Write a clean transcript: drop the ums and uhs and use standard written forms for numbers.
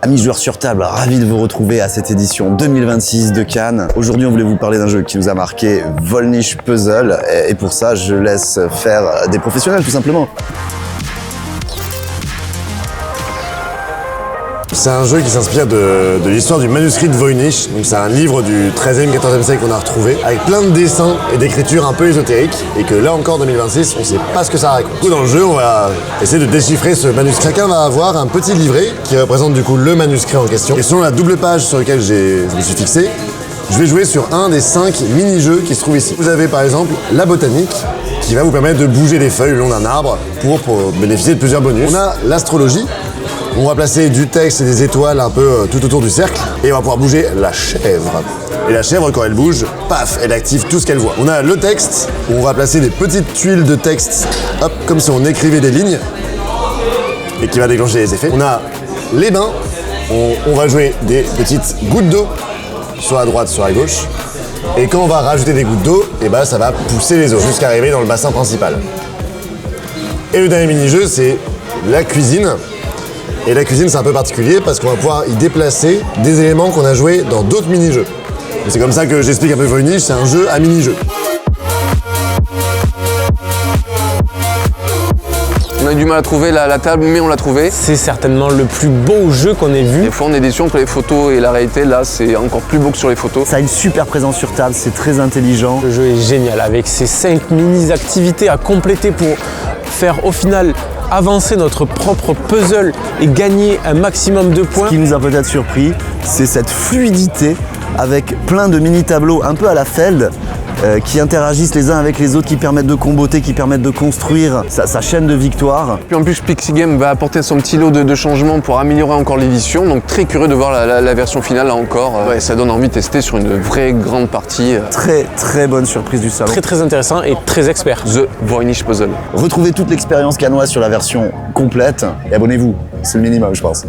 Amis joueurs sur table, ravi de vous retrouver à cette édition 2026 de Cannes. Aujourd'hui, on voulait vous parler d'un jeu qui nous a marqué, Voynich Puzzle. Et pour ça, je laisse faire des professionnels, tout simplement. C'est un jeu qui s'inspire de l'histoire du manuscrit de Voynich. Donc c'est un livre du 13e, 14e siècle qu'on a retrouvé, avec plein de dessins et d'écritures un peu ésotériques, et que là encore, 2026, on sait pas ce que ça raconte. Du coup, dans le jeu, on va essayer de déchiffrer ce manuscrit. Chacun va avoir un petit livret qui représente du coup le manuscrit en question. Et selon la double page sur laquelle je me suis fixé, je vais jouer sur un des 5 mini-jeux qui se trouvent ici. Vous avez par exemple la botanique, qui va vous permettre de bouger des feuilles le long d'un arbre pour bénéficier de plusieurs bonus. On a l'astrologie. On va placer du texte et des étoiles un peu tout autour du cercle, et on va pouvoir bouger la chèvre. Et la chèvre, quand elle bouge, paf, elle active tout ce qu'elle voit. On a le texte, où on va placer des petites tuiles de texte, hop, comme si on écrivait des lignes, et qui va déclencher les effets. On a les bains, on va jouer des petites gouttes d'eau, soit à droite, soit à gauche. Et quand on va rajouter des gouttes d'eau, et ben ça va pousser les eaux, jusqu'à arriver dans le bassin principal. Et le dernier mini-jeu, c'est la cuisine. Et la cuisine, c'est un peu particulier parce qu'on va pouvoir y déplacer des éléments qu'on a joués dans d'autres mini-jeux. C'est comme ça que j'explique un peu Voynich, c'est un jeu à mini-jeux. On a eu du mal à trouver la table, mais on l'a trouvé. C'est certainement le plus beau jeu qu'on ait vu. Des fois, on est déçu entre les photos et la réalité. Là, c'est encore plus beau que sur les photos. Ça a une super présence sur table, c'est très intelligent. Le jeu est génial, avec ces 5 mini-activités à compléter pour faire au final avancer notre propre puzzle et gagner un maximum de points. Ce qui nous a peut-être surpris, c'est cette fluidité avec plein de mini-tableaux un peu à la Feld, qui interagissent les uns avec les autres, qui permettent de comboter, qui permettent de construire sa chaîne de victoire. Puis en plus, Pixigame va apporter son petit lot de changements pour améliorer encore l'édition. Donc très curieux de voir la version finale là encore. Ouais, ça donne envie de tester sur une vraie grande partie. Très bonne surprise du salon. Très intéressant et très expert. The Voynich Puzzle. Retrouvez toute l'expérience cannoise sur la version complète et abonnez-vous, c'est le minimum je pense.